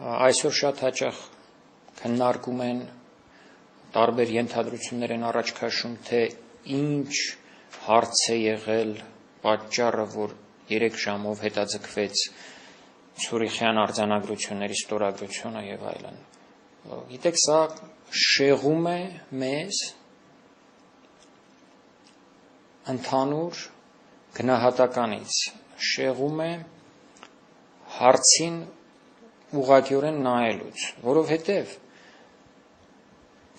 այսօր շատ հաճախ քննարկում են, տարբեր ենթադրություններ են առաջ քաշում, թե ինչ հարց է եղել պատճառը, որ 3 ժամով հետաձգվեց Ցուրիխյան արձանագրությունների ստորագրությունը եւ այլն։ Գիտեք, սա շեղում է մեզ ընդհանուր գնահատականից, շեղում է հարցին ուղղակիորեն նայելուց, որովհետև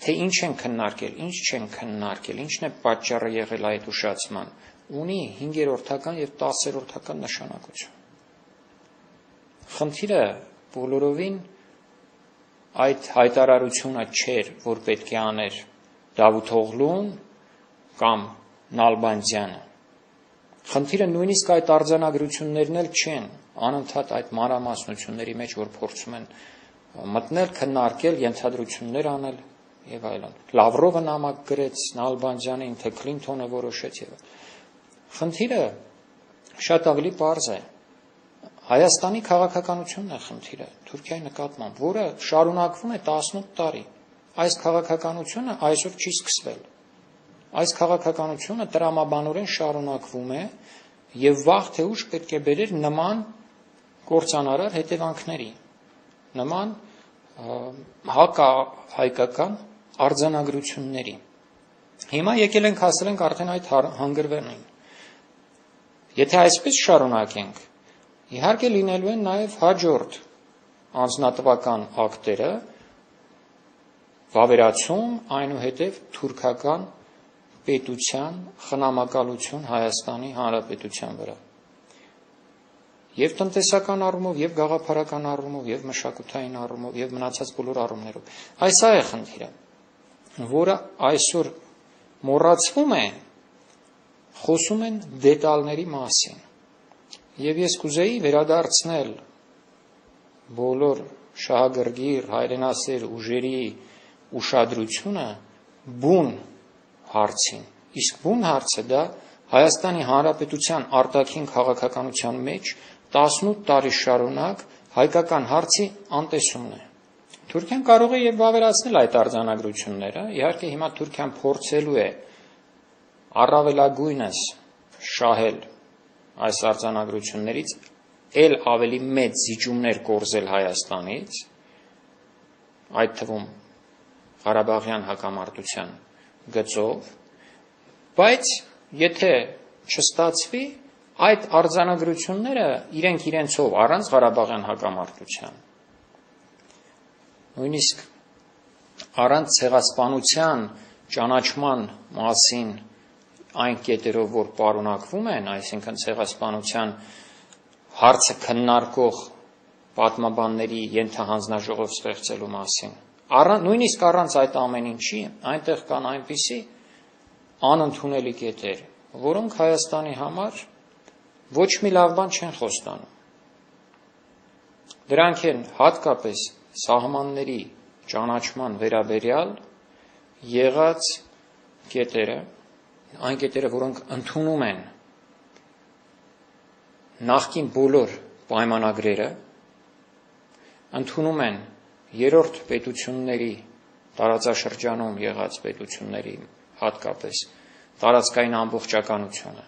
թե ինչ են քննարկել, ինչ չեն քննարկել, ինչն է պատճառը եղել այդ ուշացման, ունի 5-րդական եւ 10-րդական նշանակություն։ Խնդիրը բոլորովին այդ հայտարարությունը չէր, որ պետք է աներ Դավութօղլուն կամ Նալբանդյանը։ Խնդիրը նույնիսկ այդ արձանագրություններն էլ չեն, անընդհատ այդ մանրամասնությունների մեջ, որ փորձում են մտնել, քննարկել, ենթադրություններ անել եւ այլն։ Լավրովը նամակ գրեց Նալբանդյանին, թե Քլինթոնը որոշեց եւ խնդիրը շատ ավելի պարզ է։ Հայաստանի քաղաքականությունն է խնդիրը Թուրքիայի նկատմամբ, որը շարունակվում է 18 տարի։ Այս քաղաքականությունը այսօր չի սկսվել։ Այս քաղաքականությունը տրամաբանորեն շարունակվում է եւ վաղ թե ուշ պետք է բերեր նման կործանարար հետևանքների, նման հակահայկական արձանագրությունների։ Հիմա եկել ենք հասել ենք արդեն այդ հանգրվանին։ Եթե այսպես շարունակենք, իհարկե լինելու են նաև հաջորդ անձնատվական ակտերը, վավերացում, այնուհետև թուրքական պետության խնամակալություն Հայաստանի Հանրապետության վրա։ Եվ տնտեսական առումով, եւ գաղափարական առումով, եւ մշակութային առումով, եւ մնացած բոլոր առումներով։ Այս է խնդիրը, որը այսօր մոռացվում է, խոսում են դետալների մասին։ Եվ ես կուզեի վերադարձնել բոլոր շահագրգիռ հայրենասեր ուժերի ուշադրությունը բուն հարցին։ Իսկ բուն հարցը դա Հայաստանի Հանրապետության արտաքին քաղաքականության մեջ 18 տարի շարունակ հայկական հարցի անտեսումն է։ Թուրքիան կարող է եւ վավերացնել այդ արձանագրությունները, իհարկե հիմա Թուրքիան փորձելու է առավելագույնս շահել այս արձանագրություններից, ել ավելի մեծ զիջումներ կորզել Հայաստանից, այդ թվում Ղարաբաղյան հակամարտության գծով, բայց եթե չստացվի, այդ արձանագրությունները իրենք իրենցով առանց Ղարաբաղյան հակամարտության, նույնիսկ առանց ցեղասպանության ճանաչման մասին այն կետերով, որ պարունակվում են, այսինքն ցեղասպանության հարցը քննարկող պատմաբանների ենթահանձնաժողով ստեղծելու մասին, նույնիսկ առանց այդ ամեն ինչի, այնտեղ կան այնպիսի անընդունելի կետեր, որոնք Հայաստանի համար ոչ մի լավ բան չեն խոստանում։ Դրանք են հատկապես սահմանների ճանաչման վերաբերյալ եղած կետերը, այն կետերը, որոնք ընդունում են նախկին բոլոր պայմանագրերը, ընդունում են երրորդ պետությունների տարածաշրջանում եղած պետությունների հատկապես տարածքային ամբողջականությունը